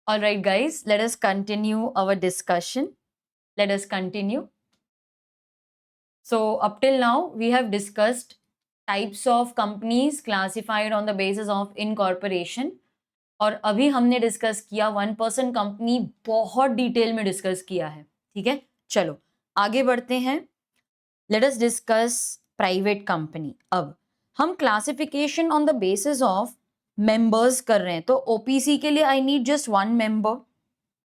All right, guys, let us continue our discussion. Let us continue. So, up till now, we have discussed types of companies classified on the basis of incorporation. और अभी हमने discuss किया 1% company बहुत detail में discuss किया है. ठीक है, चलो आगे बढ़ते हैं. Let us discuss private company. अब हम classification on the basis of members कर रहे हैं. तो ओपीसी के लिए I need just one member.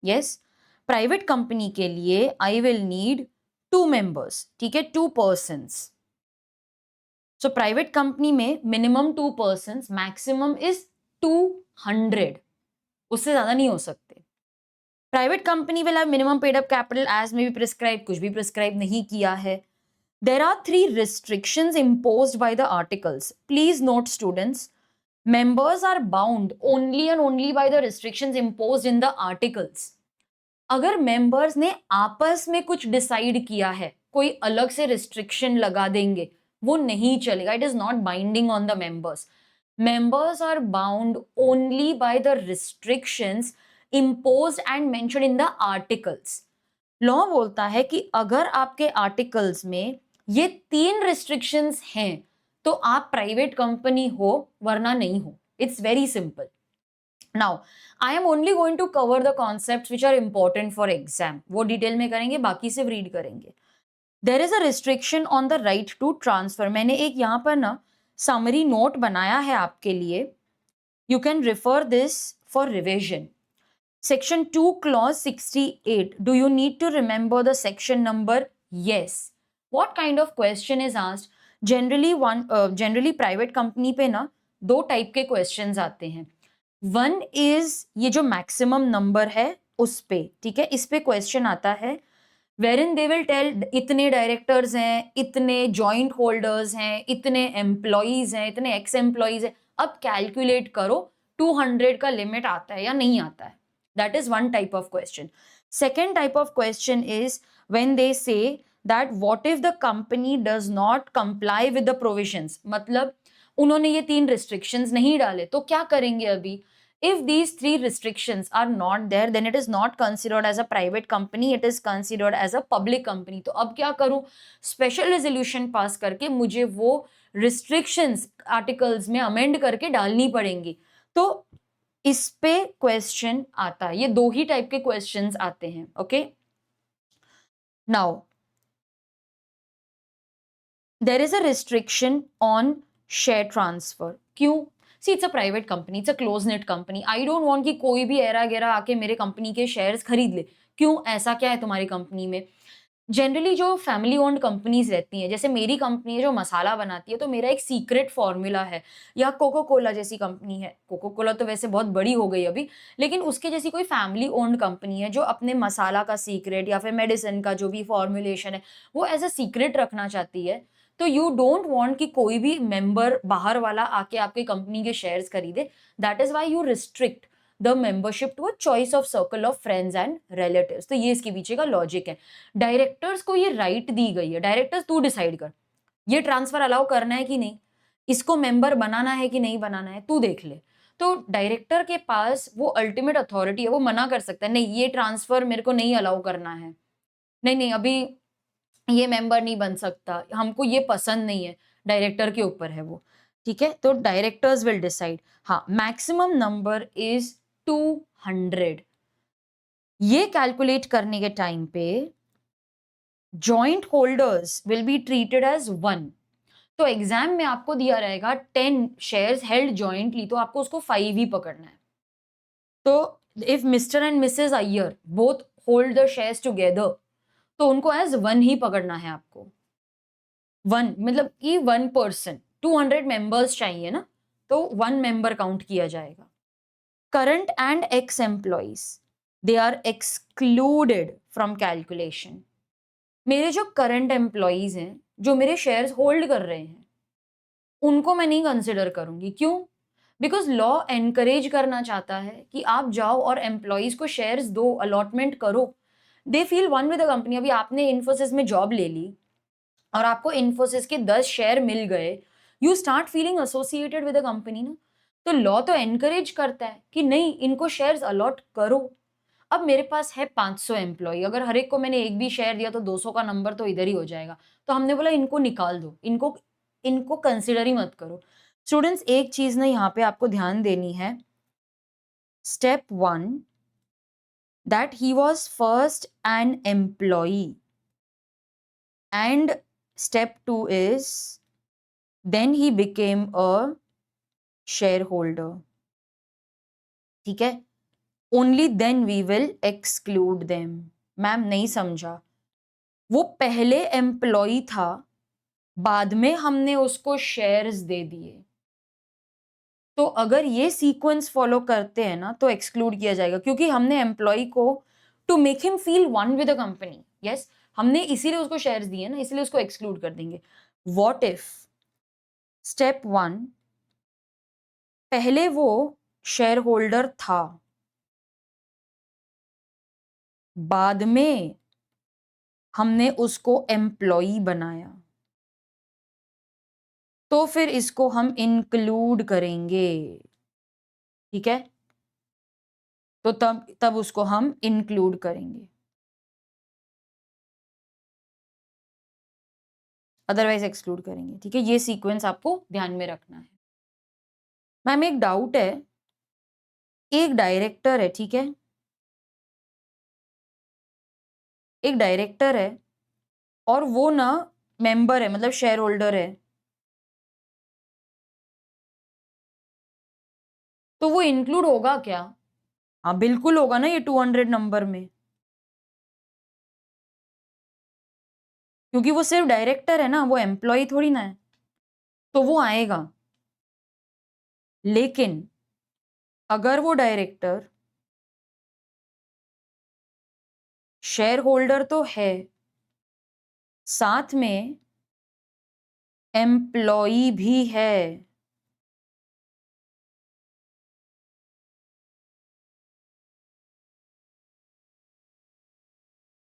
Yes, private company के लिए आई विल नीड 2 मेंबर्स. ठीक है, 2 पर्सन्स. सो प्राइवेट कंपनी में मिनिमम 2 पर्सन्स, मैक्सिमम इज 200. उससे ज्यादा नहीं हो सकते. Private company will have minimum paid up capital as may be prescribe. कुछ भी प्रिस्क्राइब नहीं किया है. There are 3 restrictions imposed by the articles. Please note, students, members are bound only and only by the restrictions imposed in the articles. अगर members ने आपस में कुछ decide किया है, कोई अलग से restriction लगा देंगे, वो नहीं चलेगा. It is not binding on the members. Members are bound only by the restrictions imposed and mentioned in the articles. Law बोलता है कि अगर आपके आर्टिकल्स में ये 3 रिस्ट्रिक्शंस हैं तो आप प्राइवेट कंपनी हो, वरना नहीं हो. It's very simple. Now I am only going to cover the concepts which are important for exam. वो डिटेल में करेंगे, बाकी सिर्फ रीड करेंगे. There is a restriction on the right to transfer. मैंने एक यहां पर ना समरी नोट बनाया है आपके लिए. You can refer this for revision. Section 2, clause 68. Do you need to remember the section number? Yes. What kind of question is asked? Generally private company पे ना 2 टाइप के questions आते हैं. One is ये जो maximum number है उस पे, ठीक है, इस पे question आता है wherein they will tell इतने directors हैं, इतने joint holders हैं, इतने employees हैं, इतने ex employees हैं. अब calculate करो 200 का limit आता है या नहीं आता है. That is one type of question. Second type of question is when they say that what if the company does not comply with the provisions. मतलब उन्होंने ये 3 restrictions नहीं डाले तो क्या करेंगे अभी? If these 3 restrictions are not there, then it is not considered as a private company, it is considered as a public company. तो अब क्या करूं? Special resolution पास करके मुझे वो restrictions articles में amend करके डालनी पड़ेंगी. तो इस पे क्वेश्चन आता है. ये 2 ही टाइप के क्वेश्चंस आते हैं. Okay, now there is a restriction on share transfer. क्यों? See it's a private company, it's a close net company. I don't want कि कोई भी एरा गेरा आके मेरे कंपनी के शेयर्स खरीद ले. क्यों? ऐसा क्या है तुम्हारी कंपनी में? जनरली जो फैमिली ओन्ड कंपनीज रहती हैं, जैसे मेरी कंपनी है जो मसाला बनाती है, तो मेरा एक सीक्रेट फॉर्मूला है. या कोको कोला जैसी कंपनी है. कोको कोला तो वैसे बहुत बड़ी हो गई अभी, लेकिन उसके जैसी कोई फैमिली ओन्ड कंपनी है जो अपने मसाला का सीक्रेट या फिर मेडिसिन का जो भी फॉर्मुलेशन है वो एज अ सीक्रेट रखना चाहती है. तो यू डोंट वांट कि कोई भी मेंबर बाहर वाला आके आपकी कंपनी के शेयर्स खरीदे. That is why you restrict the membership to a choice of circle of friends and relatives. तो ये इसके पीछे का लॉजिक है. डायरेक्टर्स को ये राइट दी गई है. डायरेक्टर्स तू डिसाइड कर, ये ट्रांसफर अलाउ करना है कि नहीं, इसको मेंबर बनाना है कि नहीं बनाना है, तू देख ले. तो डायरेक्टर के पास वो अल्टीमेट अथॉरिटी है, वो मना कर सकता है, नहीं ये ट्रांसफर मेरे को नहीं अलाउ करना है, नहीं नहीं अभी ये मेंबर नहीं बन सकता, हमको ये पसंद नहीं है. डायरेक्टर के ऊपर है वो. ठीक है, तो डायरेक्टर्स विल डिसाइड. हाँ, मैक्सिमम नंबर इज 200. ये कैलकुलेट करने के टाइम पे joint holders will be treated as 1. तो एग्जाम में आपको दिया रहेगा 10 शेयर्स हेल्ड जॉइंटली, तो आपको उसको 5 ही पकड़ना है. तो if mister and Mrs Iyer both hold the shares together, तो उनको एज 1 ही पकड़ना है आपको. 1 मतलब कि 1 पर्सन, 200 मेंबर्स चाहिए ना, तो 1 मेंबर काउंट किया जाएगा. Current and ex employees, they are excluded from calculation. मेरे जो करंट एम्प्लॉइज हैं, जो मेरे शेयर्स होल्ड कर रहे हैं, उनको मैं नहीं कंसिडर करूंगी. क्यों? बिकॉज लॉ एनकरेज करना चाहता है कि आप जाओ और एम्प्लॉइज को शेयर्स दो, अलॉटमेंट करो. They feel one with the company. अभी आपने इन्फोसिस में जॉब ले ली और आपको इन्फोसिस के 10 शेयर मिल गए, you start feeling associated with the company ना. तो लॉ तो एनकरेज करता है कि नहीं, इनको शेयर्स अलॉट करो। अब मेरे पास है 500 एम्प्लॉय, अगर हर एक को मैंने एक भी शेयर दिया तो 200 का नंबर तो इधर ही हो जाएगा। तो हमने बोला इनको निकाल दो, इनको इनको कंसिडर ही मत करो। स्टूडेंट्स, एक चीज ना यहाँ पे आपको ध्यान देनी है। Step 1, that he was first an employee, and step 2 is then he became a shareholder. ठीक है, only then we will exclude them. Ma'am नहीं समझा, वो पहले एम्प्लॉई था, बाद में हमने उसको शेयर्स दे दिए, तो अगर ये सीक्वेंस फॉलो करते हैं ना तो एक्सक्लूड किया जाएगा, क्योंकि हमने एम्प्लॉय को to make him feel one with the company, yes, हमने इसीलिए उसको शेयर्स दिए ना, इसीलिए उसको एक्सक्लूड कर देंगे। व्हाट इफ स्टेप 1 पहले वो शेयर होल्डर था, बाद में हमने उसको एम्प्लॉई बनाया, तो फिर इसको हम इंक्लूड करेंगे। ठीक है, तो तब उसको हम इंक्लूड करेंगे, अदरवाइज एक्सक्लूड करेंगे। ठीक है, ये सीक्वेंस आपको ध्यान में रखना है। मैम एक डाउट है, एक डायरेक्टर है, ठीक है, एक डायरेक्टर है और वो ना मेंबर है, मतलब शेयर होल्डर है, तो वो इंक्लूड होगा क्या? हाँ बिल्कुल होगा ना, ये 200 नंबर में, क्योंकि वो सिर्फ डायरेक्टर है ना, वो एम्प्लॉय थोड़ी ना है, तो वो आएगा। लेकिन अगर वो डायरेक्टर शेयर होल्डर तो है, साथ में एम्प्लॉई भी है,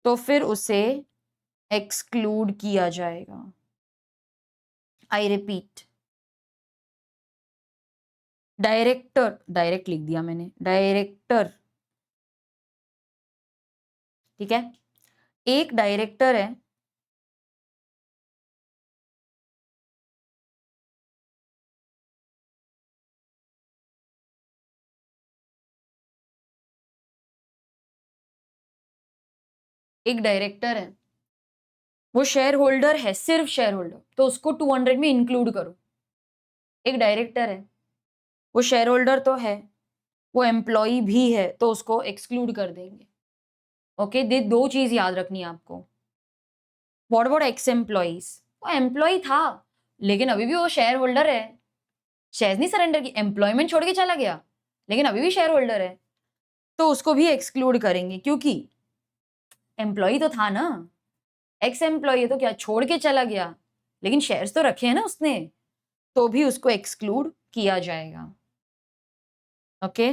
तो फिर उसे एक्सक्लूड किया जाएगा। आई रिपीट, डायरेक्टर, डायरेक्ट लिख दिया मैंने, डायरेक्टर, ठीक है, एक डायरेक्टर है, एक डायरेक्टर है, वो शेयर होल्डर है, सिर्फ शेयर होल्डर, तो उसको 200 में इंक्लूड करो। एक डायरेक्टर है, वो शेयर होल्डर तो है, वो एम्प्लॉय भी है, तो उसको एक्सक्लूड कर देंगे। ओके, दो चीज याद रखनी है आपको। What about x employees? वो एम्प्लॉय था, लेकिन अभी भी वो शेयर होल्डर है, शेयर नहीं सरेंडर की, एम्प्लॉयमेंट छोड़ के चला गया, लेकिन अभी भी शेयर होल्डर है, तो उसको भी एक्सक्लूड करेंगे, क्योंकि एम्प्लॉय तो था ना, एक्स एम्प्लॉय तो क्या छोड़ के चला गया, लेकिन शेयर्स तो रखे हैं ना उसने, तो भी उसको एक्सक्लूड किया जाएगा। ओके,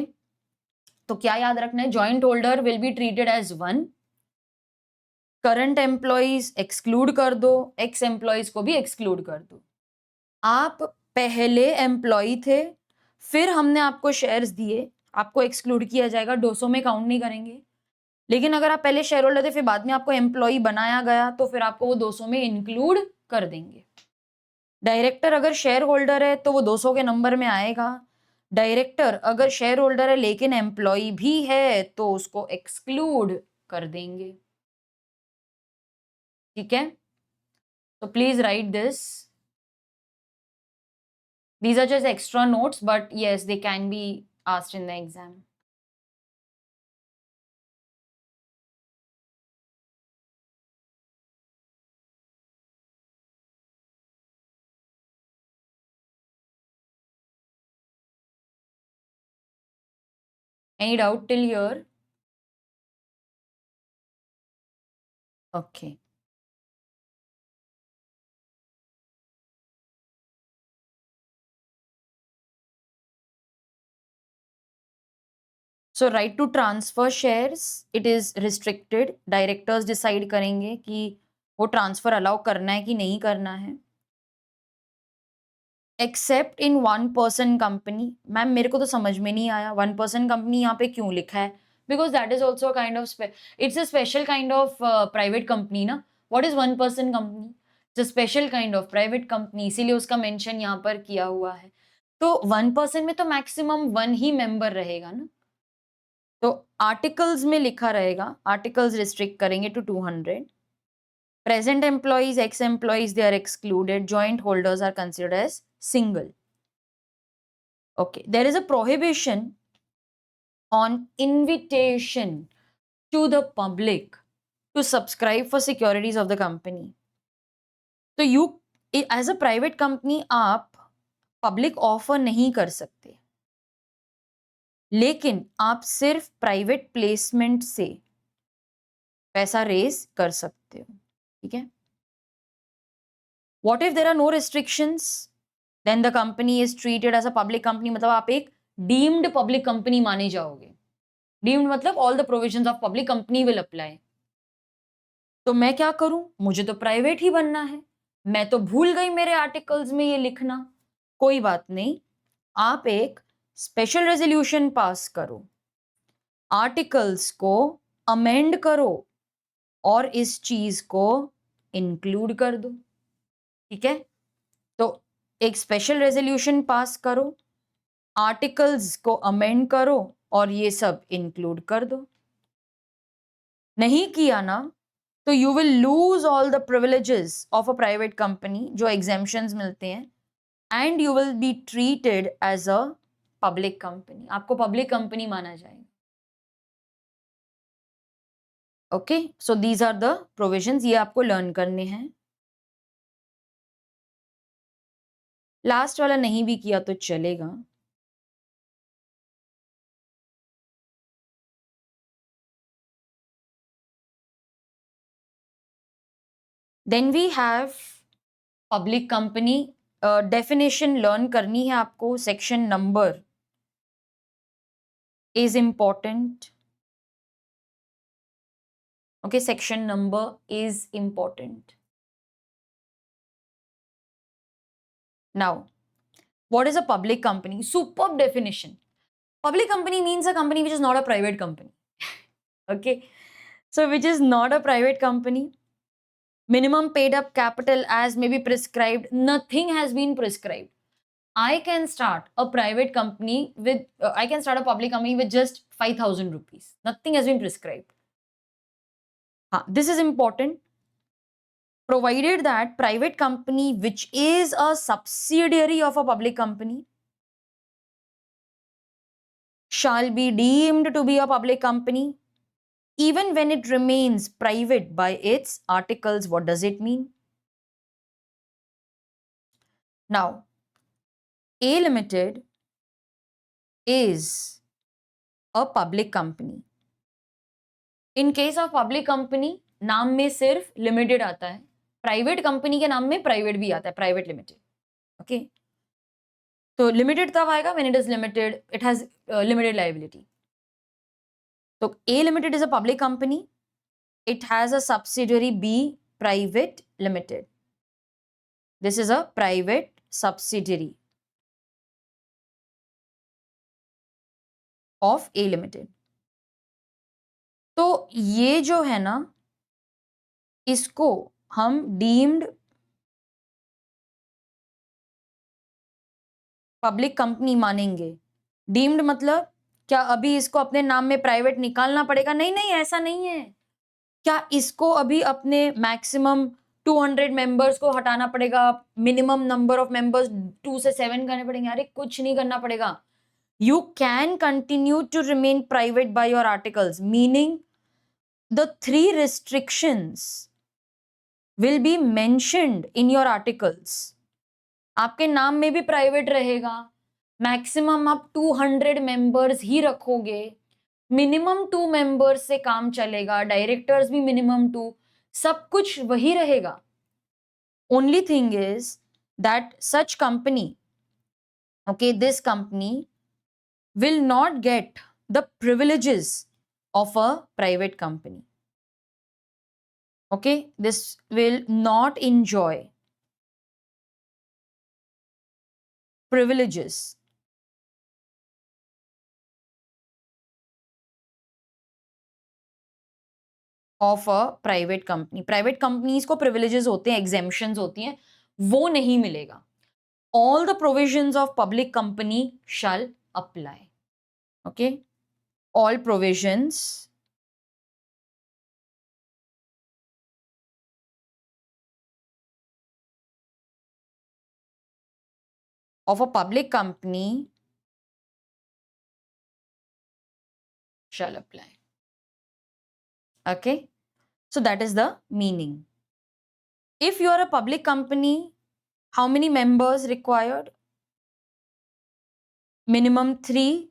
तो क्या याद रखना है? Joint holder will be treated as one, current employees exclude कर दो, एक्स एम्प्लॉइज को भी एक्सक्लूड कर दो। आप पहले एम्प्लॉय थे, फिर हमने आपको शेयर्स दिए, आपको एक्सक्लूड किया जाएगा, 200 में काउंट नहीं करेंगे। लेकिन अगर आप पहले शेयर होल्डर थे, फिर बाद में आपको एम्प्लॉय बनाया गया, तो फिर आपको वो 200 में इंक्लूड कर देंगे। डायरेक्टर अगर शेयर होल्डर है तो वो 200 के नंबर में आएगा। डायरेक्टर अगर शेयर होल्डर है लेकिन एम्प्लॉय भी है, तो उसको एक्सक्लूड कर देंगे। ठीक है, तो please right this. These are just extra notes, but yes, they can be asked in the exam. Any doubt till here? Okay. So right to transfer shares, it is restricted. Directors decide करेंगे कि वो transfer allow करना है कि नहीं करना है। Accept in one person company. Ma'am मेरे को तो समझ में नहीं आया वन पर्सन कंपनी यहाँ पे क्यों लिखा है, because that is also kind of it's a special kind of private company ना। What is one person company? It's a special kind of private company, इसीलिए उसका मेंशन यहाँ पर किया हुआ है। तो वन पर्सन में तो मैक्सिमम वन ही मेंबर रहेगा ना, तो आर्टिकल्स में लिखा रहेगा, आर्टिकल्स रिस्ट्रिक्ट करेंगे to 200। Present employees, ex-employees, they are excluded. Joint holders are considered as single. Okay. There is a prohibition on invitation to the public to subscribe for securities of the company. तो you as a private company आप public offer नहीं कर सकते, लेकिन आप सिर्फ private placement से पैसा रेज कर सकते हो, ठीक है। What if there are no restrictions? Then the company is treated as a public company, मतलब आप एक deemed public company माने जाओगे। Deemed मतलब all the provisions of public company will apply। तो मैं क्या करूं, मुझे तो प्राइवेट ही बनना है, मैं तो भूल गई मेरे आर्टिकल्स में ये लिखना। कोई बात नहीं, आप एक स्पेशल रेजोल्यूशन पास करो, आर्टिकल्स को अमेंड करो और इस चीज को इंक्लूड कर दो, ठीक है। तो एक स्पेशल रेजोल्यूशन पास करो, आर्टिकल्स को अमेंड करो और ये सब इंक्लूड कर दो। नहीं किया ना तो you will lose all the privileges of a private company, जो एग्जेम्पशंस मिलते हैं, and you will be treated as a public company, आपको पब्लिक कंपनी माना जाएगा। Okay, so these are the provisions, ये आपको लर्न करने हैं। लास्ट वाला नहीं भी किया तो चलेगा। Then we have public company. Definition learn करनी है आपको, section number is important. Okay, section number is important. Now, what is a public company? Superb definition. Public company means a company which is not a private company. Okay, so which is not a private company. Minimum paid up capital as may be prescribed. Nothing has been prescribed. I can start a private company with, I can start a public company with just 5,000 rupees. Nothing has been prescribed. This is important. Provided that private company which is a subsidiary of a public company shall be deemed to be a public company even when it remains private by its articles. What does it mean? Now, A Limited is a public company. In case of public company, नाम में सिर्फ limited आता है, private company के नाम में private भी आता है, प्राइवेट लिमिटेड। ओके, तो लिमिटेड तब आएगा when it is limited, it has limited liability. तो A Limited is a public company. It has a subsidiary B Private Limited. This is a private subsidiary of A Limited. तो ये जो है ना, इसको हम डीम्ड पब्लिक कंपनी मानेंगे। Deemed मतलब क्या अभी इसको अपने नाम में प्राइवेट निकालना पड़ेगा? नहीं नहीं, ऐसा नहीं है। क्या इसको अभी अपने मैक्सिमम 200 मेंबर्स को हटाना पड़ेगा, मिनिमम नंबर ऑफ मेंबर्स 2 से 7 करने पड़ेंगे? अरे कुछ नहीं करना पड़ेगा। You can continue to remain private by your articles, meaning the 3 restrictions will be mentioned in your articles. आपके नाम में भी प्राइवेट रहेगा, मैक्सिमम आप 200 मेंबर्स ही रखोगे, मिनिमम 2 मेंबर्स से काम चलेगा, डायरेक्टर्स भी मिनिमम 2, सब कुछ वही रहेगा। Only thing is that such company, okay, this company will not get the privileges of a private company. Okay, this will not enjoy privileges of a private company. Private companies को privileges होते हैं, exemptions होती हैं, वो नहीं मिलेगा. All the provisions of public company shall apply. Okay? All provisions of a public company shall apply. Okay? So that is the meaning. If you are a public company, how many members required? Minimum 3,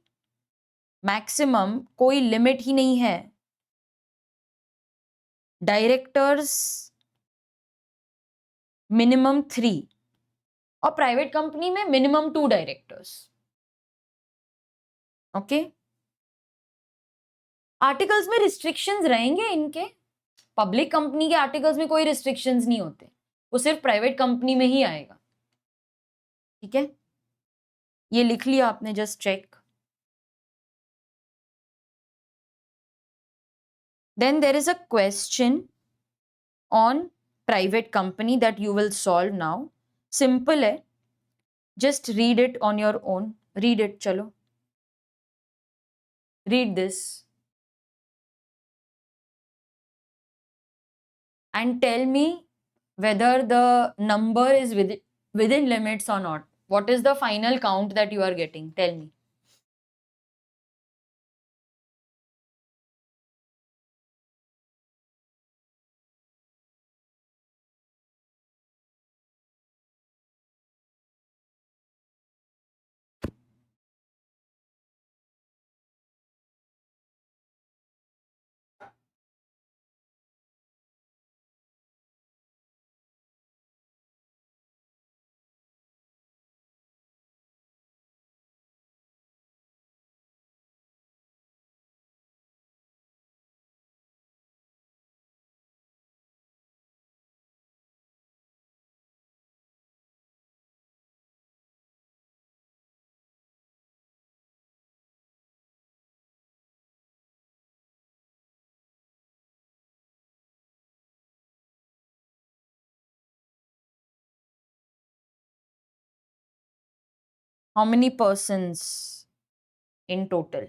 maximum कोई limit ही नहीं है. Directors minimum 3 और private company में minimum 2 directors. Okay. Articles में restrictions रहेंगे इनके. Public company के articles में कोई रिस्ट्रिक्शंस नहीं होते, वो सिर्फ प्राइवेट कंपनी में ही आएगा. ठीक है, ये लिख लिया आपने, just check. Then there is a question on private company that you will solve now. Simple है, just read it on your own. Read it, चलो. Read this and tell me whether the number is within limits or not. What is the final count that you are getting? Tell me. How many persons in total?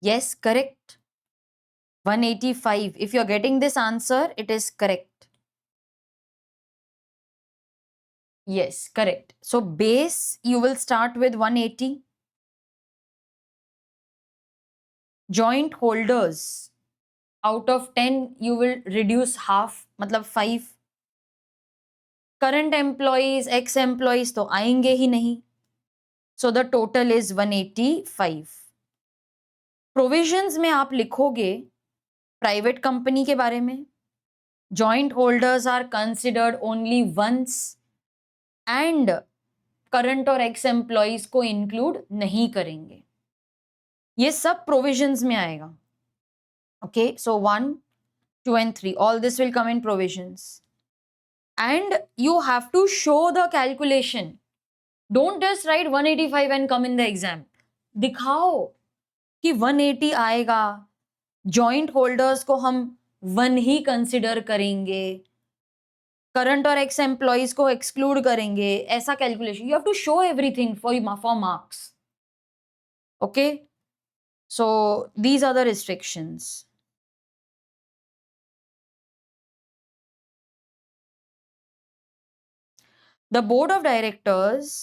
Yes, correct. 185. If you're getting this answer, it is correct. Yes, correct. So base, you will start with 180. Joint holders, out of 10, you will reduce half, मतलब 5. Current employees, ex-employees तो आएंगे ही नहीं. So the total is 185. Provisions में आप लिखोगे private company के बारे में. Joint holders are considered only once and current और एक्स एम्प्लॉइज को इंक्लूड नहीं करेंगे. ये सब प्रोविजंस में आएगा. Okay, so 1, 2 and 3, all this will come in provisions. And you have to show the calculation. Don't just write 185 and come in the exam. दिखाओ कि 180 आएगा, जॉइंट होल्डर्स को हम 1 ही कंसिडर करेंगे, करंट और एक्स एम्प्लॉइज को एक्सक्लूड करेंगे, ऐसा calculation. You have to show everything for marks. Okay, so these are the restrictions. The board of directors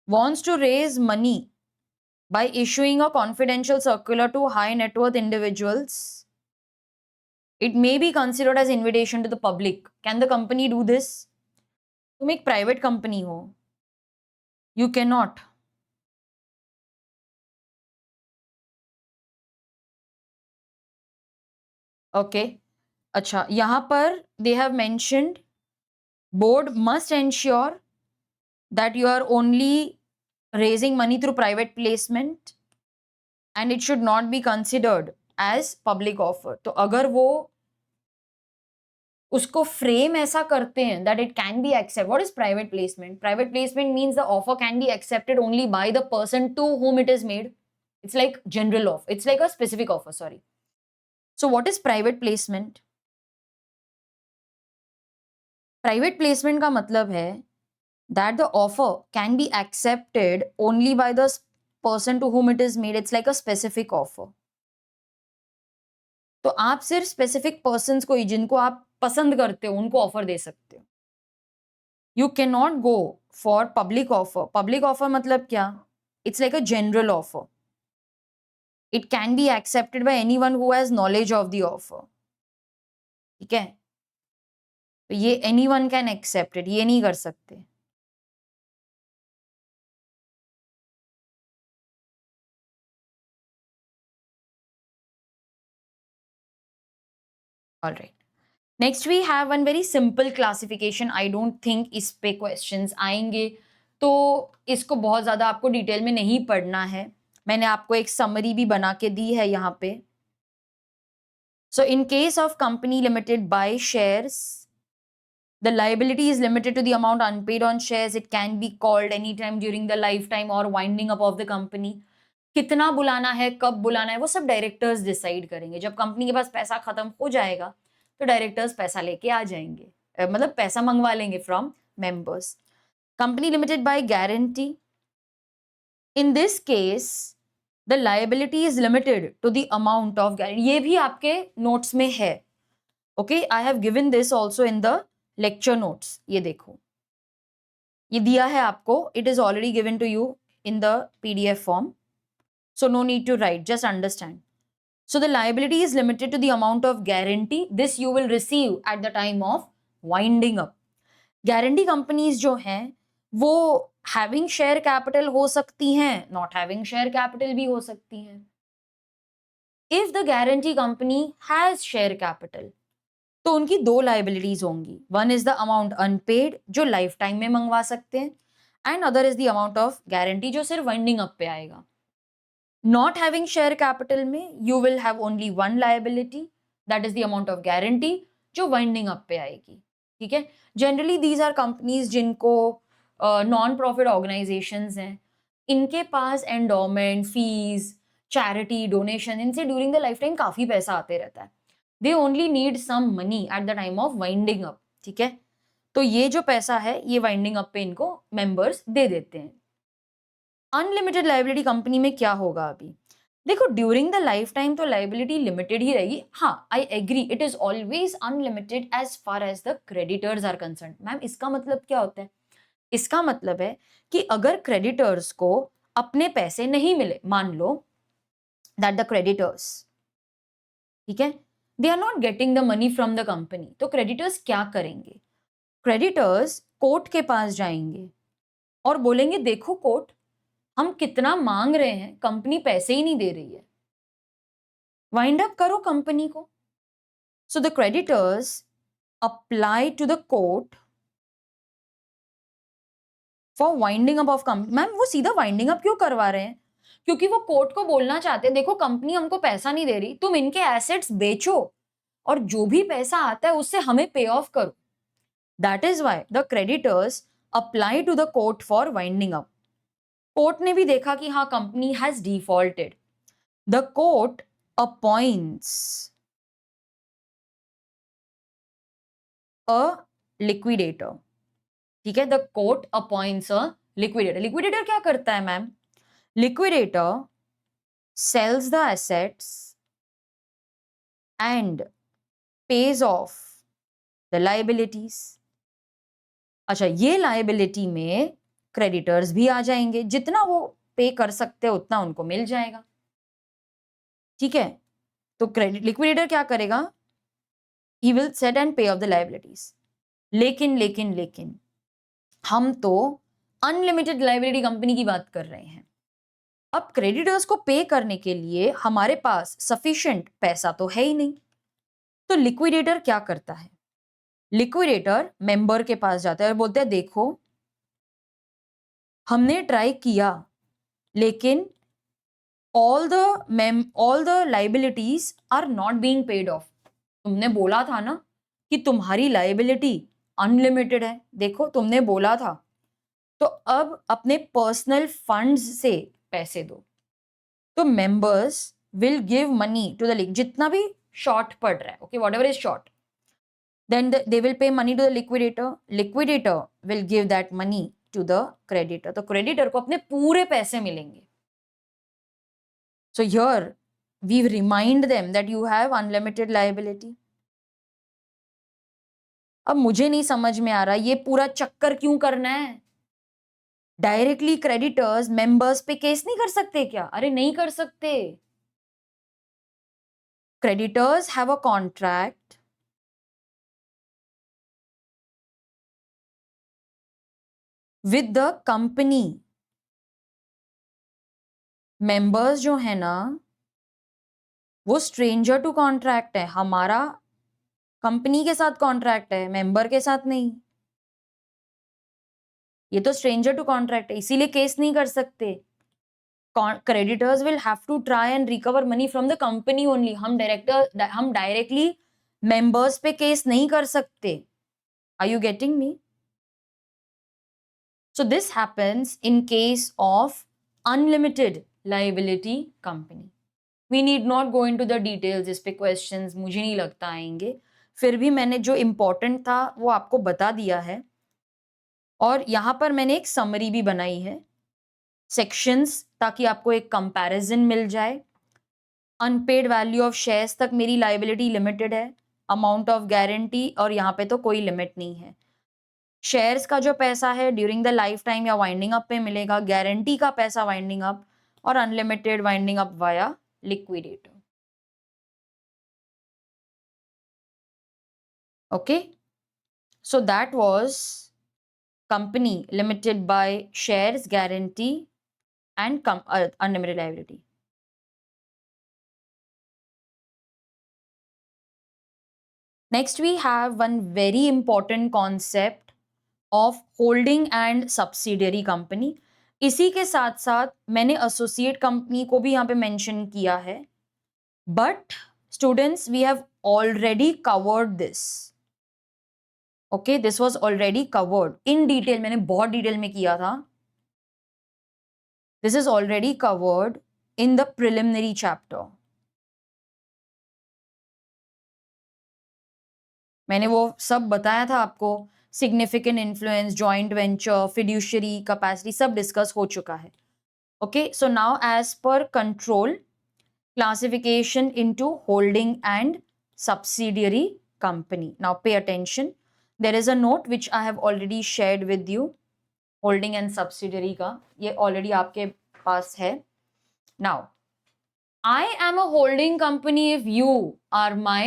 wants to raise money by issuing a confidential circular to high net worth individuals. It may be considered as invitation to the public. Can the company do this? तुम एक private company हो, you cannot. Okay, अच्छा, यहाँ पर they have mentioned board must ensure that you are only raising money through private placement and it should not be considered as public offer. तो अगर वो उसको फ्रेम ऐसा करते हैं that it can be accepted. What is private placement? Private placement means the offer can be accepted only by the person to whom it is made. It's like general offer. It's like a specific offer, sorry. So what is private placement? Private placement का मतलब है that the offer can be accepted only by the person to whom it is made. It's like a specific offer. तो आप सिर्फ specific persons को ही जिनको आप पसंद करते हो उनको ऑफर दे सकते हो. You can not go for public offer. Public offer मतलब क्या? It's like a general offer. It can be accepted by anyone who has knowledge of the offer. ठीक है, तो ये एनीवन कैन एक्सेप्ट इट, ये नहीं कर सकते. Alright, next we have one very simple classification. I don't think इस पे क्वेश्चंस आएंगे, तो इसको बहुत ज़्यादा आपको डिटेल में नहीं पढ़ना है. मैंने आपको एक समरी भी बना के दी है यहाँ पे. So in case of company limited by shares, the liability is limited to the amount unpaid on shares. It can be called anytime during the lifetime or winding up of the company. कितना बुलाना है, कब बुलाना है, वो सब directors decide करेंगे. जब कंपनी के पास पैसा खत्म हो जाएगा तो डायरेक्टर्स पैसा लेके आ जाएंगे, मतलब पैसा मंगवा लेंगे from members. Company limited by guarantee, in this case the liability is limited to the amount of guarantee. ये भी आपके नोट्स में है. Okay, I have given this also in the lecture notes. ये देखो, ये दिया है आपको. It is already given to you in the PDF form, so no need to write, just understand. So the liability is limited to the amount of guarantee. This you will receive at the time of winding up. Guarantee companies जो हैं वो having share capital हो सकती हैं, not having share capital भी हो सकती हैं. If the guarantee company has share capital, तो उनकी दो liabilities होंगी. One is the amount unpaid जो लाइफ टाइम में मंगवा सकते हैं, and other is the amount of guarantee जो सिर्फ winding up पे आएगा. Not having share capital में you will have only one liability, that is the amount of guarantee जो winding up पे आएगी. ठीक है, generally these are companies जिनको नॉन प्रॉफिट ऑर्गेनाइजेशंस हैं, इनके पास एंडोमेंट, फीस, चैरिटी, डोनेशन, इनसे ड्यूरिंग द लाइफ टाइम काफ़ी पैसा आते रहता है. They only need some money at the time of winding up. ठीक है, तो ये जो पैसा है ये वाइंडिंग अप पे इनको मेंबर्स दे देते हैं. अनलिमिटेड लाइबिलिटी कंपनी में क्या होगा? अभी देखो, ड्यूरिंग द लाइफ टाइम तो लाइबिलिटी लिमिटेड ही रहेगी. हाँ, I agree, it is always unlimited as far as the creditors are concerned. Ma'am, इसका मतलब क्या होता है? इसका मतलब है कि अगर क्रेडिटर्स को अपने पैसे नहीं मिले, मान लो दैट द क्रेडिटर्स, ठीक है, they are not getting the money from the company, तो क्रेडिटर्स क्या करेंगे? क्रेडिटर्स कोर्ट के पास जाएंगे और बोलेंगे, देखो कोर्ट, हम कितना मांग रहे हैं, कंपनी पैसे ही नहीं दे रही है, वाइंड अप करो कंपनी को. So the creditors apply to the court for winding up of company. Ma'am, वो सीधा वाइंडिंग अप क्यों करवा रहे हैं? क्योंकि वो कोर्ट को बोलना चाहते हैं, देखो कंपनी हमको पैसा नहीं दे रही, तुम इनके एसेट्स बेचो और जो भी पैसा आता है उससे हमें पे ऑफ करो. That is why the creditors apply to the court for winding up. Court ने भी देखा कि हाँ, company has defaulted. The court appoints a liquidator. ठीक है, the court appoints a liquidator. Liquidator क्या करता है ma'am? Liquidator sells the assets and pays off the liabilities. अच्छा, ये लायबिलिटी में क्रेडिटर्स भी आ जाएंगे, जितना वो पे कर सकते हैं उतना उनको मिल जाएगा. ठीक है, तो क्रेडिट लिक्विडेटर क्या करेगा? ही विल सेट एंड पे ऑफ द लायबिलिटीज. लेकिन लेकिन लेकिन हम तो अनलिमिटेड लायबिलिटी कंपनी की बात कर रहे हैं. अब क्रेडिटर्स को पे करने के लिए हमारे पास सफिशिएंट पैसा तो है ही नहीं. तो लिक्विडेटर क्या करता है? लिक्विडेटर मेंबर के पास जाता है और बोलते हैं देखो हमने ट्राई किया लेकिन all the liabilities are not being paid off. तुमने बोला था ना कि तुम्हारी लाइबिलिटी अनलिमिटेड है, देखो तुमने बोला था, तो अब अपने पर्सनल फंड्स से पैसे दो। तो members will give money to the जितना भी शॉर्ट पड़ रहा है, okay, whatever is short, then they will pay money to the liquidator will give that money to the creditor, तो creditor को अपने पूरे पैसे मिलेंगे। So here we remind them that you have unlimited liability. अब मुझे नहीं समझ में आ रहा ये पूरा चक्कर क्यों करना है। डायरेक्टली क्रेडिटर्स मेंबर्स पे केस नहीं कर सकते क्या? अरे नहीं कर सकते। Creditors have a contract with the company. Members जो है ना वो स्ट्रेंजर टू कॉन्ट्रैक्ट है, हमारा कंपनी के साथ कॉन्ट्रैक्ट है, मेंबर के साथ नहीं। ये तो स्ट्रेंजर टू कॉन्ट्रैक्ट है, इसीलिए केस नहीं कर सकते। Creditors will have to try and recover money from the company only. हम डायरेक्टली मेंबर्स पे केस नहीं कर सकते। Are you getting me? So this happens in case of unlimited liability company. We need not go into the details, इस पे questions मुझे नहीं लगता आएंगे, फिर भी मैंने जो इम्पोर्टेंट था वो आपको बता दिया है। और यहां पर मैंने एक समरी भी बनाई है सेक्शंस, ताकि आपको एक कंपैरिजन मिल जाए। अनपेड वैल्यू ऑफ शेयर्स तक मेरी लाइबिलिटी लिमिटेड है, अमाउंट ऑफ गारंटी और यहाँ पे तो कोई लिमिट नहीं है। शेयर्स का जो पैसा है ड्यूरिंग द लाइफ टाइम या वाइंडिंग अप पे मिलेगा, गारंटी का पैसा वाइंडिंग अप, और unlimited winding up via liquidator. Okay, so that was company limited by shares, guarantee and unlimited liability. Next we have one very important concept of holding and subsidiary company. इसी के साथ साथ मैंने associate company को भी यहाँ पे mention किया है, but students we have already covered this. Okay, this was already covered in detail, मैंने बहुत डिटेल में किया था। This is already covered in the preliminary chapter. मैंने वो सब बताया था आपको, significant influence, joint venture, fiduciary capacity सब डिस्कस हो चुका है। Okay, so now as per control classification into holding and subsidiary company. Now pay attention. There is a note which I have already shared with you. Holding and subsidiary का ये already आपके पास है. Now, I am a holding company if you are my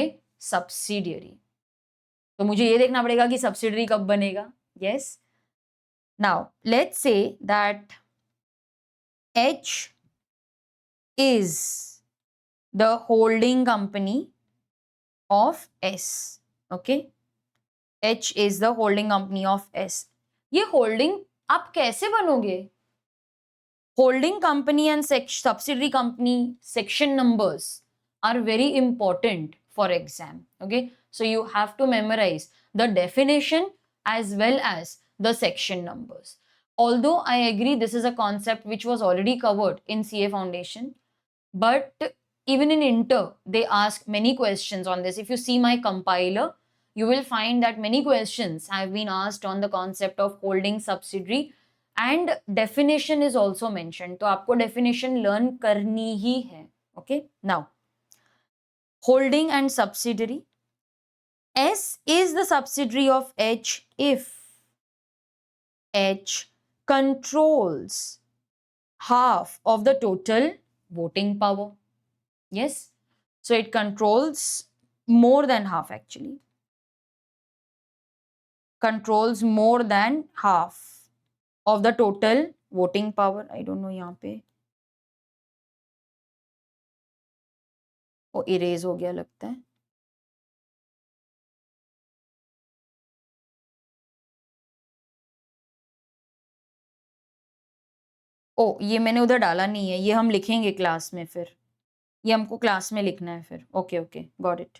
subsidiary. तो मुझे ये देखना पड़ेगा कि सब्सिडरी कब बनेगा. Yes. Now, let's say that H is the holding company of S. Okay, H is the holding company of S. ये holding आप कैसे बनोगे? Holding company and subsidiary company section numbers are very important for exam. Okay, so you have to memorize the definition as well as the section numbers. Although I agree this is a concept which was already covered in CA Foundation, but even in inter they ask many questions on this. If you see my compiler, you will find that many questions have been asked on the concept of holding subsidiary and definition is also mentioned. तो आपको definition learn करनी ही है. Okay, now holding and subsidiary. S is the subsidiary of H if H controls half of the total voting power. Yes, so it controls more than half, actually controls more than half of the total voting power. I don't know, यहाँ पे वो erase हो गया लगता है. ओ, ये मैंने उधर डाला नहीं है, ये हम लिखेंगे क्लास में फिर, ये हमको क्लास में लिखना है फिर। Okay okay, got it.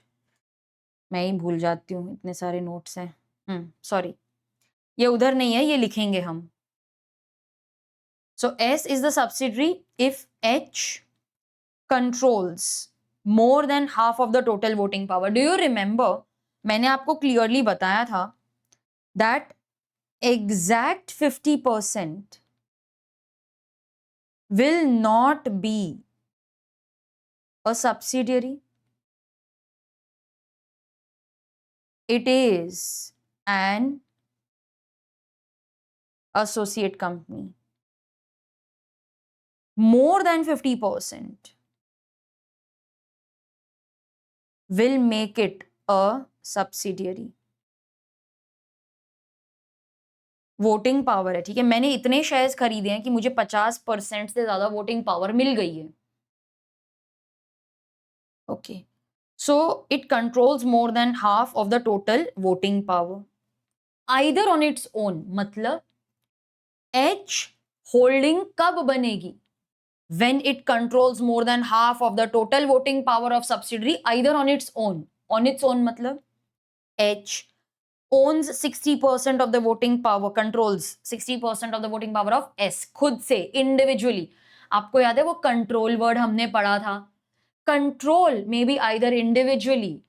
मैं ही भूल जाती हूँ, इतने सारे नोट्स हैं। सॉरी, ये उधर नहीं है, ये लिखेंगे हम। सो S is the subsidiary if H controls more than half of the total voting power. Do you remember? मैंने आपको क्लियरली बताया था that exact 50% will not be a subsidiary. It is an associate company. More than 50% will make it a subsidiary. Voting power है, ठीक है, मैंने इतने shares खरीदे हैं कि मुझे 50% से ज्यादा वोटिंग पावर मिल गई है। Okay, so it controls more than half of the total voting power either on its own. मतलब एच होल्डिंग कब बनेगी? when it controls more than half of the total voting power of subsidiary either on its own. On its own मतलब H owns 60% of the voting power, controls 60% of the voting power of S, खुद से individually। आपको याद है वो control word हमने पढ़ा था? कंट्रोल में बी आइदर इंडिविजुअली,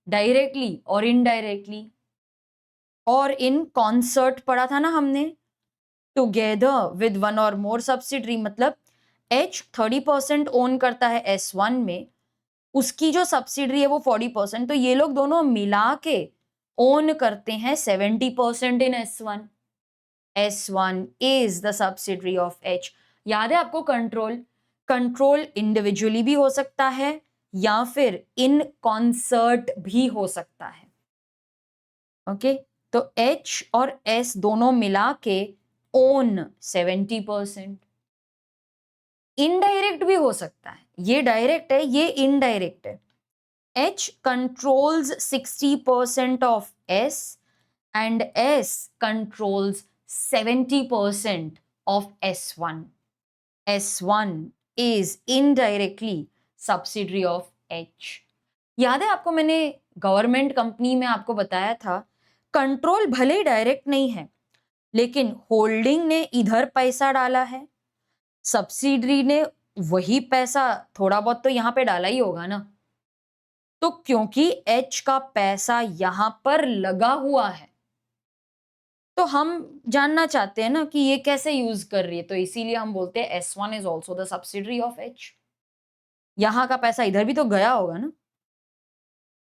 डायरेक्टली और इनडायरेक्टली, और इन कॉन्सर्ट पढ़ा था ना हमने, टुगेदर विद वन और मोर सब्सिडरी। मतलब H 30% ओन करता है S1 में, उसकी जो सब्सिडरी है वो 40%, तो ये लोग दोनों मिला के ओन करते हैं 70% इन S1। S1 is the subsidiary of H। याद है आपको कंट्रोल? कंट्रोल इंडिविजुअली भी हो सकता है या फिर इन कॉन्सर्ट भी हो सकता है। ओके, तो H और S दोनों मिला के ओन 70%। इनडायरेक्ट भी हो सकता है, ये डायरेक्ट है, ये इनडायरेक्ट है। H controls 60% of S and S controls 70% of S1. S1 is indirectly subsidiary of H. याद है आपको, मैंने गवर्नमेंट कंपनी में आपको बताया था कंट्रोल भले ही डायरेक्ट नहीं है, लेकिन होल्डिंग ने इधर पैसा डाला है, सब्सिडरी ने वही पैसा थोड़ा बहुत तो यहां पे डाला ही होगा ना। तो क्योंकि H का पैसा यहां पर लगा हुआ है, तो हम जानना चाहते हैं ना कि ये कैसे यूज कर रही है, तो इसीलिए हम बोलते हैं S1 is also the subsidiary of H। यहां का पैसा इधर भी तो गया होगा ना।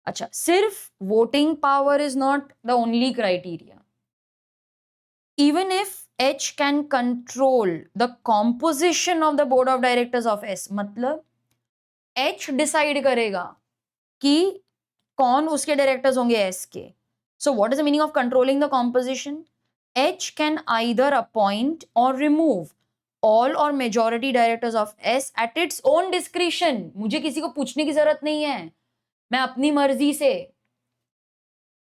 अच्छा, सिर्फ voting power is not the only criteria. Even if H can control the composition of the board of directors of S। मतलब H डिसाइड करेगा कि कौन उसके डायरेक्टर्स होंगे S के। So what is the meaning of controlling the composition? H can either appoint or remove all or majority directors of S at its own discretion। मुझे किसी को पूछने की जरूरत नहीं है, मैं अपनी मर्जी से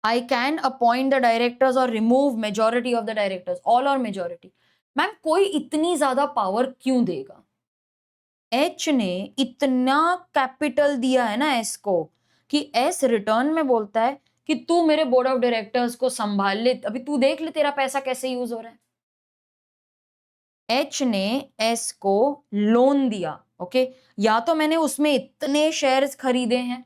I can appoint the directors or remove majority of the directors, all or majority। Ma'am कोई इतनी ज्यादा पावर क्यों देगा? H ने इतना कैपिटल दिया है ना S को कि S रिटर्न में बोलता है कि तू मेरे बोर्ड ऑफ डायरेक्टर्स को संभाल ले, अभी तू देख ले तेरा पैसा कैसे यूज हो रहा है। H ने S को लोन दिया, ओके, या तो मैंने उसमें इतने शेयर्स खरीदे हैं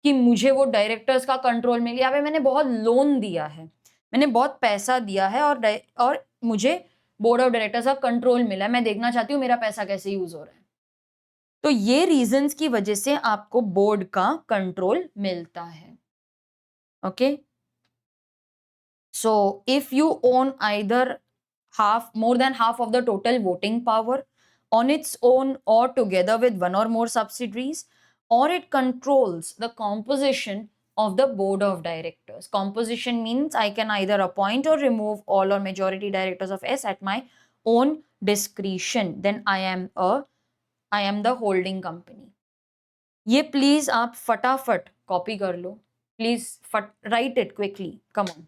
कि मुझे वो डायरेक्टर्स का कंट्रोल मिल गया, मैंने बहुत लोन दिया है, मैंने बहुत पैसा दिया है और मुझे बोर्ड ऑफ डायरेक्टर्स का कंट्रोल मिला है, मैं देखना चाहती हूँ मेरा पैसा कैसे यूज हो रहा है। तो ये रीजंस की वजह से आपको बोर्ड का कंट्रोल मिलता है। Okay, so if you own either more than half of the total voting power on its own or together with one or more subsidiaries, or it controls the composition of the board of directors. Composition means I can either appoint or remove all or majority directors of S at my own discretion. Then I am the holding company. ये please आप फटाफट copy कर लो, please write it quickly, come on.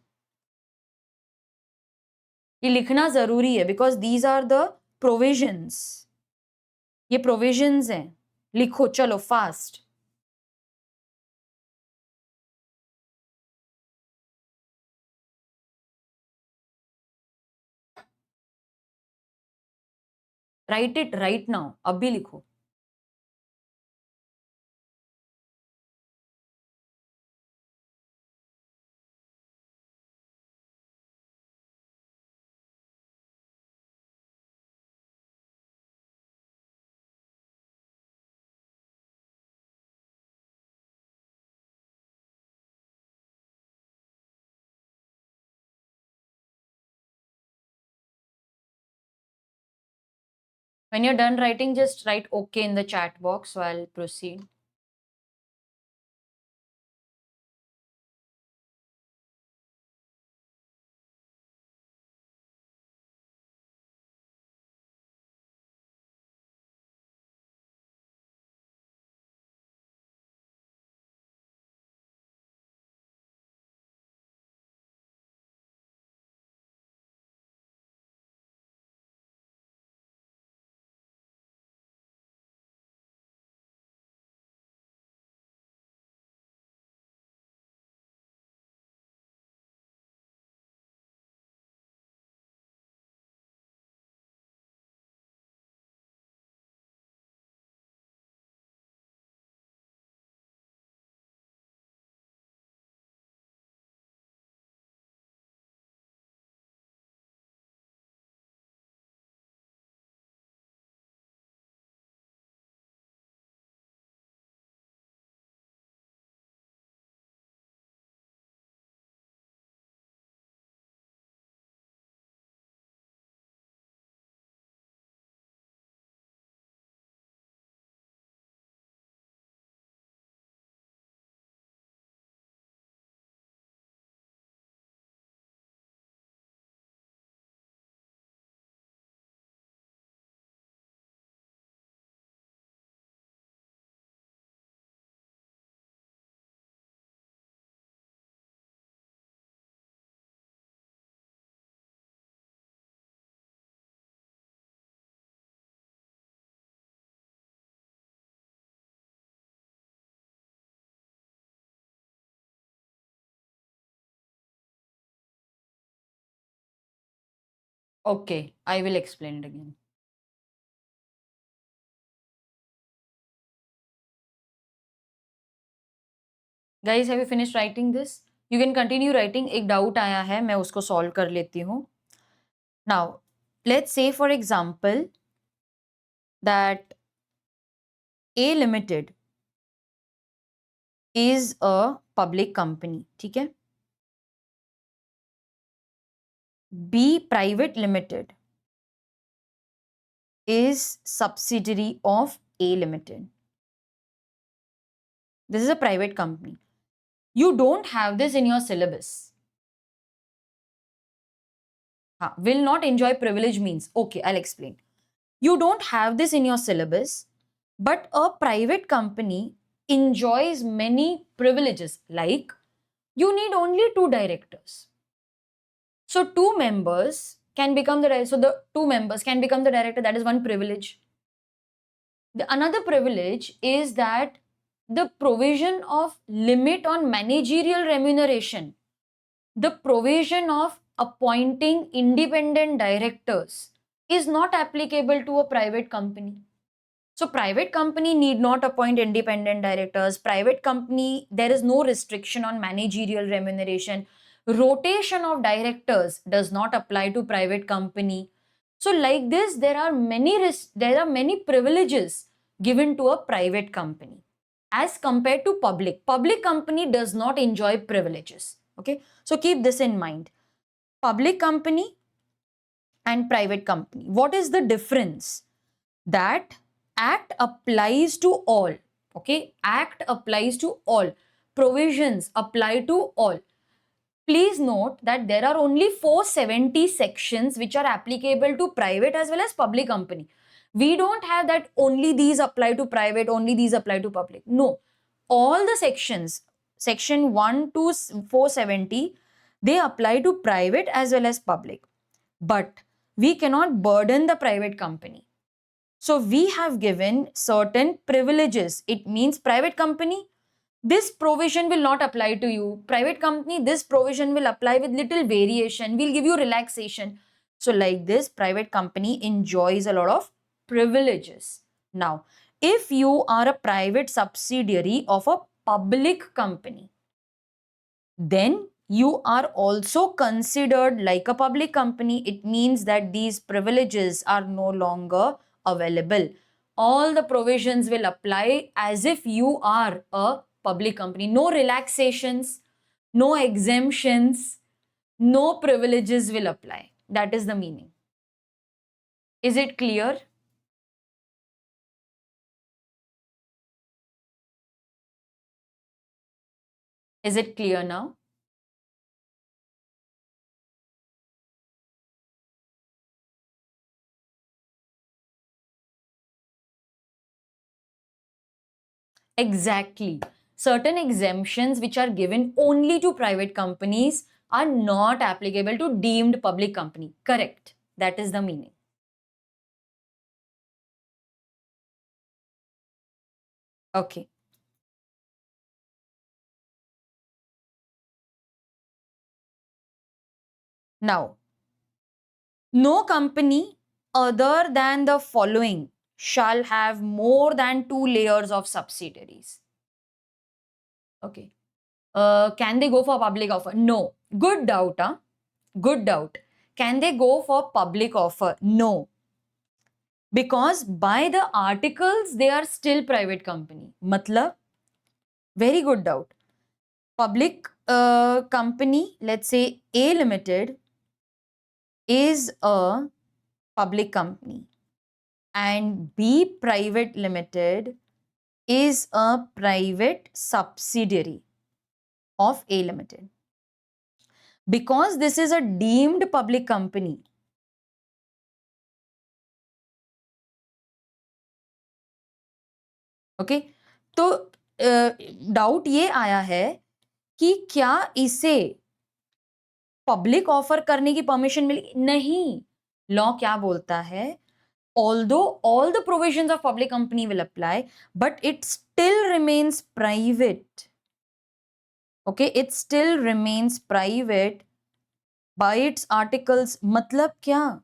ये लिखना जरूरी है because these are the provisions, ये प्रोविजंस हैं, लिखो चलो fast. Write it right now, अभी लिखो. When you're done writing, just write okay in the chat box, so I'll proceed. Okay, I will explain it again. Guys, have you finished writing this? You can continue writing. एक doubt आया है, मैं उसको solve कर लेती हूँ. Now, let's say for example that A Limited is a public company, ठीक है? B Private Limited is subsidiary of A Limited. This is a private company. You don't have this in your syllabus. Will not enjoy privilege means, okay, I'll explain. You don't have this in your syllabus, but a private company enjoys many privileges, like you need only 2 directors. So 2 members can become the director. So the 2 members can become the director. That is one privilege. Another privilege is that the provision of limit on managerial remuneration, the provision of appointing independent directors is not applicable to a private company. So private company need not appoint independent directors. Private company, there is no restriction on managerial remuneration. Rotation of directors does not apply to private company. So like this, there are many privileges given to a private company as compared to public. Public company does not enjoy privileges. Okay, so keep this in mind. Public company and private company. What is the difference? That Act applies to all. Okay, Act applies to all. Provisions apply to all. Please note that there are only 470 sections which are applicable to private as well as public company. We don't have that only these apply to private, only these apply to public. No, all the sections, section 1 to 470, they apply to private as well as public. But we cannot burden the private company. So we have given certain privileges. It means private company, this provision will not apply to you. Private company, this provision will apply with little variation. We'll give you relaxation. So like this, private company enjoys a lot of privileges. Now, if you are a private subsidiary of a public company, then you are also considered like a public company. It means that these privileges are no longer available. All the provisions will apply as if you are a public company. No relaxations, no exemptions, no privileges will apply. That is the meaning. Is it clear? Is it clear now? Exactly. Certain exemptions which are given only to private companies are not applicable to deemed public company. Correct. That is the meaning. Okay. Now, no company other than the following shall have more than 2 layers of subsidiaries. Okay. Can they go for public offer? No. Good doubt, huh? Good doubt. Can they go for public offer? No. Because by the articles, they are still private company. Matlab, very good doubt. Public company, let's say A Limited is a public company and B Private Limited is a private subsidiary of A Limited. Because this is a deemed public company, okay तो doubt ये आया है कि क्या इसे public offer करने की permission मिली? नहीं. लॉ क्या बोलता है? Although all the provisions of public company will apply, but it still remains private. Okay, it still remains private by its articles. मतलब क्या?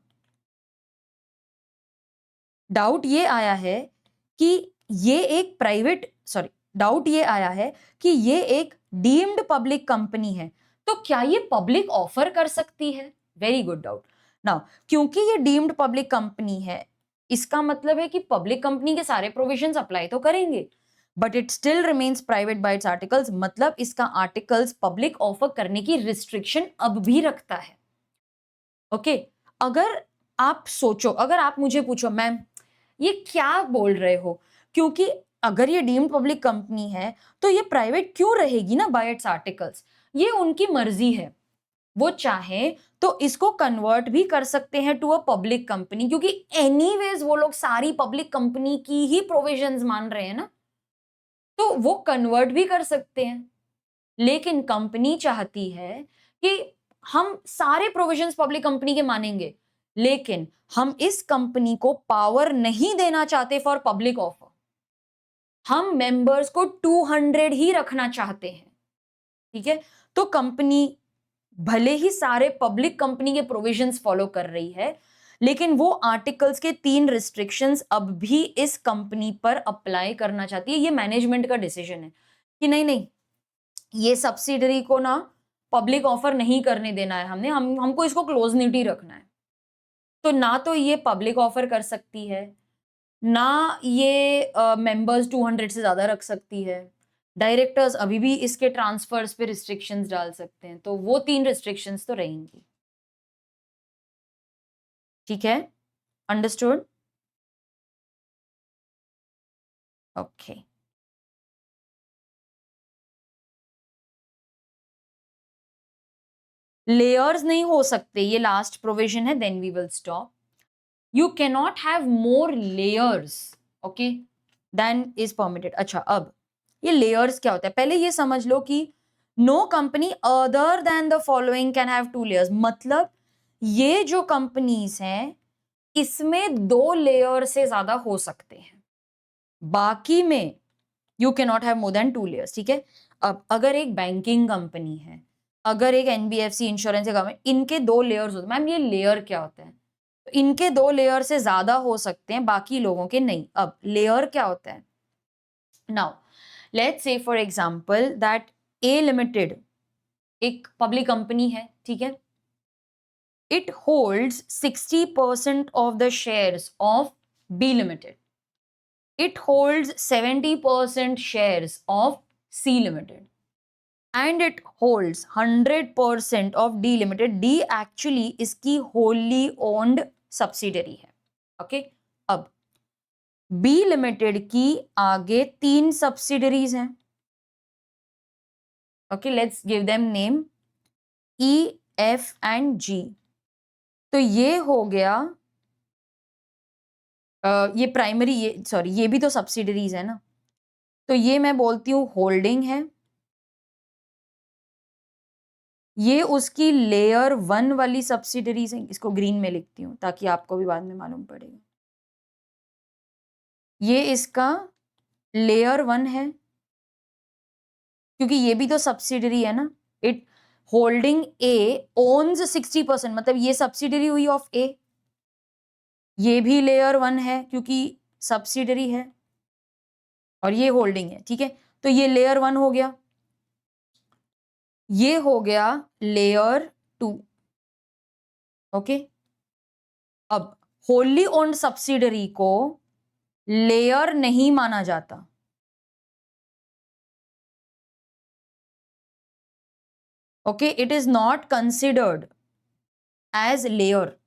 डाउट ये आया है कि ये एक प्राइवेट डाउट ये आया है कि ये एक डीम्ड पब्लिक कंपनी है, तो क्या ये पब्लिक ऑफर कर सकती है? Very good doubt. नाउ क्योंकि ये डीम्ड पब्लिक कंपनी है, इसका मतलब है कि पब्लिक कंपनी के सारे प्रोविजंस अप्लाई तो करेंगे, but it still remains private bye it's articles. मतलब इसका आर्टिकल्स पब्लिक ऑफर करने की रिस्ट्रिक्शन अब भी रखता है. ओके अगर आप सोचो, अगर आप मुझे पूछो मैम ये क्या बोल रहे हो, क्योंकि अगर ये डीम्ड पब्लिक कंपनी है तो ये प्राइवेट क्यों रहेगी ना बाय इट्स आर्टिकल्स. ये उनकी मर्जी है, वो चाहे तो इसको कन्वर्ट भी कर सकते हैं टू अ पब्लिक कंपनी, क्योंकि एनीवेज वो लोग सारी पब्लिक कंपनी की ही प्रोविजंस मान रहे हैं ना, तो वो कन्वर्ट भी कर सकते हैं. लेकिन कंपनी चाहती है कि हम सारे प्रोविजंस पब्लिक कंपनी के मानेंगे, लेकिन हम इस कंपनी को पावर नहीं देना चाहते फॉर पब्लिक ऑफर. हम मेंबर्स को 200 ही रखना चाहते हैं. ठीक है, तो कंपनी भले ही सारे पब्लिक कंपनी के प्रोविजंस फॉलो कर रही है, लेकिन वो आर्टिकल्स के 3 रिस्ट्रिक्शंस अब भी इस कंपनी पर अप्लाई करना चाहती है. ये मैनेजमेंट का डिसीजन है कि नहीं नहीं ये सब्सिडरी को ना पब्लिक ऑफर नहीं करने देना है, हमको इसको क्लोजनिटी रखना है. तो ना तो ये पब्लिक ऑफर कर सकती है, ना ये मेंबर्स 200 से ज्यादा रख सकती है. डायरेक्टर्स अभी भी इसके ट्रांसफर्स पे रिस्ट्रिक्शंस डाल सकते हैं, तो वो 3 रिस्ट्रिक्शंस तो रहेंगी. ठीक है, अंडरस्टूड? ओके. लेयर्स नहीं हो सकते, ये लास्ट प्रोविजन है, then we will stop. You cannot have more layers, okay, than is permitted. अच्छा अब ये layers क्या होता है, पहले ये समझ लो कि no company other than the following can have 2 layers. मतलब ये जो कंपनीज हैं इसमें 2 लेयर से ज्यादा हो सकते हैं, बाकी में you can not have more than 2 layers, ठीक है। अब अगर एक बैंकिंग कंपनी है, अगर एक एनबीएफसी इंश्योरेंस है, इनके 2 लेयर्स होते हैं। मैम ये लेयर क्या होता है? तो इनके 2 लेयर से ज्यादा हो सकते हैं, बाकी लोगों के नहीं। अब लेयर क्या होता है? Now let's say for example that A limited एक पब्लिक कंपनी है, ठीक है। It holds 60% of the shares of B limited, it holds 70% shares of C Limited and it holds 100% of D Limited. D actually इसकी wholly owned subsidiary है, okay? अब B Limited की आगे 3 subsidiaries हैं, okay? Let's give them name E, F and G. तो ये हो गया ये प्राइमरी, ये सॉरी ये भी तो सब्सिडरीज है ना, तो ये मैं बोलती हूँ होल्डिंग है। ये उसकी लेयर 1 वाली सब्सिडरीज है, इसको ग्रीन में लिखती हूँ ताकि आपको भी बाद में मालूम पड़ेगा। ये इसका लेयर 1 है क्योंकि ये भी तो सब्सिडरी है ना। इट होल्डिंग ए ओन्स 60%, मतलब ये सब्सिडरी हुई ऑफ ए। ये भी लेयर 1 है क्योंकि सब्सिडरी है और ये होल्डिंग है, ठीक है। तो ये लेयर 1 हो गया, ये हो गया लेयर 2, ओके। अब होली ओन्ड सब्सिडरी को लेयर नहीं माना जाता, okay. It is not considered edge layer.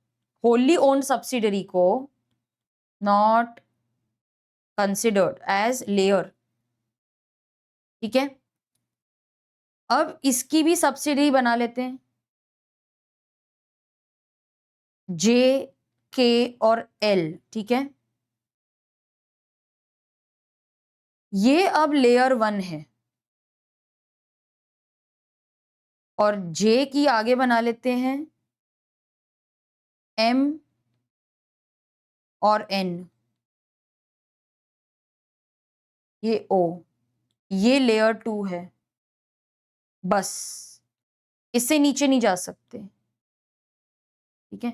Wholly owned subsidiary को नॉट कंसिडर्ड एज लेयर, ठीक है। अब इसकी भी सब्सिडरी बना लेते हैं, जे, के और एल, ठीक है। ये अब लेयर 1 है और जे की आगे बना लेते हैं एम और एन, ये ओ, ये लेयर 2 है। बस इससे नीचे नहीं जा सकते, ठीक है।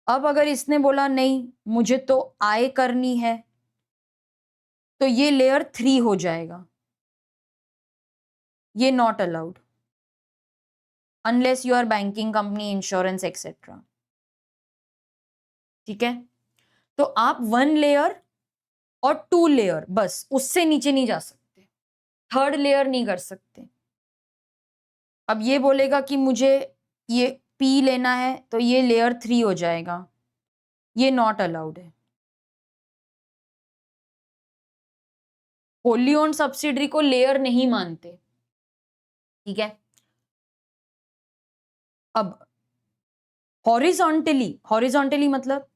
अब अगर इसने बोला नहीं मुझे तो आई करनी है, तो ये लेयर 3 हो जाएगा, ये not allowed unless you are banking company, insurance etcetera, ठीक है। तो आप 1 लेयर और 2 लेयर, बस उससे नीचे नहीं जा सकते, 3rd लेयर नहीं कर सकते। अब ये बोलेगा कि मुझे ये पी लेना है, तो ये लेयर 3 हो जाएगा, ये नॉट अलाउड है। होली ओन्ड सब्सिडरी को लेयर नहीं मानते, ठीक है। अब हॉरिजॉन्टली मतलब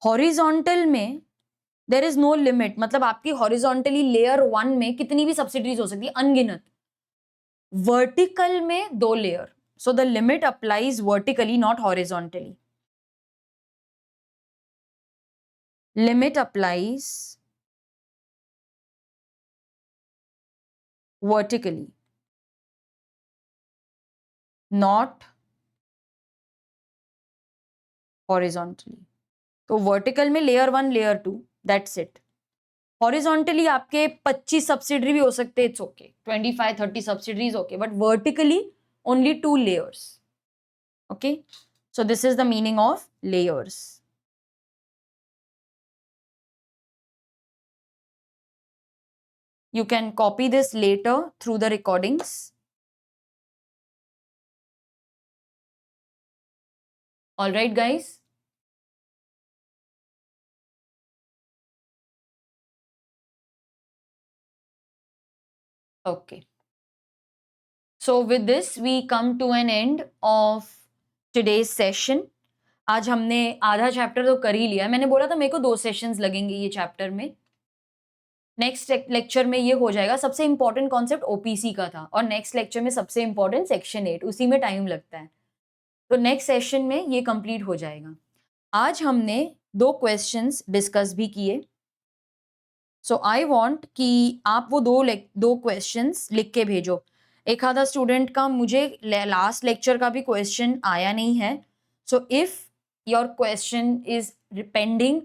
हॉरिजॉन्टल में देयर इज नो लिमिट, मतलब आपकी हॉरिजॉन्टली लेयर 1 में कितनी भी सब्सिडरीज हो सकती है, अनगिनत। वर्टिकल में 2 layer, so the limit applies vertically not horizontally. Limit applies vertically not horizontally. तो वर्टिकल में layer 1 layer 2, that's it. Horizontally आपके 25 सब्सिडरी भी हो सकते, it's okay, 25-30 subsidiaries okay, but vertically only 2 layers, okay. So this is the meaning of layers. You can copy this later through the recordings. All right, guys. Okay. So with this, we come to an end of today's session. आज हमने आधा chapter तो कर ही लिया। मैंने बोला था मेरे को 2 सेशंस लगेंगे ये चैप्टर में। नेक्स्ट लेक्चर में ये हो जाएगा। सबसे इंपॉर्टेंट कॉन्सेप्ट ओपीसी का था और नेक्स्ट लेक्चर में सबसे इंपॉर्टेंट सेक्शन 8, उसी में टाइम लगता है। तो नेक्स्ट सेशन में ये कंप्लीट हो जाएगा। आज हमने 2 क्वेश्चंस डिस्कस भी किए। सो आई वांट कि आप वो 2 क्वेश्चंस लिख के भेजो। एक आधा स्टूडेंट का मुझे लास्ट लेक्चर का भी क्वेश्चन आया नहीं है। So if your question is pending,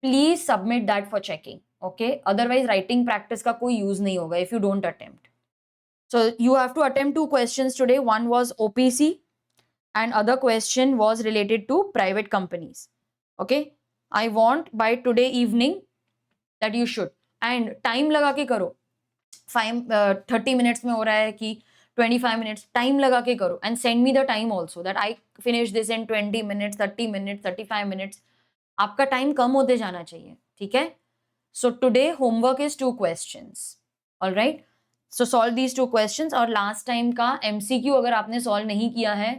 please submit that for checking, okay? Otherwise writing practice का कोई यूज नहीं होगा if you don't attempt. So you have to attempt 2 questions today. One was OPC and other question was related to private companies. Okay? I want by today evening that you should. And time लगा के करो. 30 minutes में हो रहा है कि 25 minutes. Time लगा के करो and send me the time also that I finish this in 20 minutes, 30 minutes, 35 minutes. आपका time कम होते जाना चाहिए, ठीक है? So today homework is 2 questions. All right? So solve these 2 questions. और लास्ट टाइम का एमसीक्यू अगर आपने सॉल्व नहीं किया है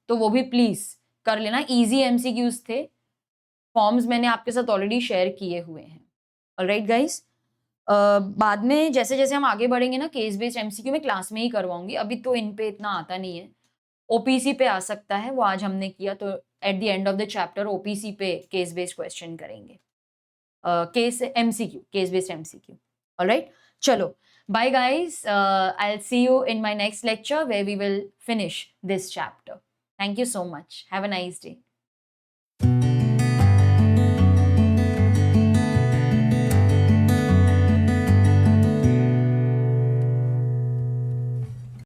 तो वो भी प्लीज कर लेना। इजी एमसीक्यूज थे, फॉर्म्स मैंने आपके साथ ऑलरेडी शेयर किए हुए हैं। ऑलराइट गाइस, बाद में जैसे जैसे हम आगे बढ़ेंगे ना, केस बेस्ड एमसीक्यू में क्लास में ही करवाऊंगी। अभी तो इन पे इतना आता नहीं है। ओपीसी पे आ सकता है, वो आज हमने किया, तो at the end of the chapter OPC पे केस बेस्ड क्वेश्चन करेंगे। Case MCQ, case based MCQ. Alright, चलो bye guys. I'll see you in my next lecture where we will finish this chapter. Thank you so much. Have a nice day.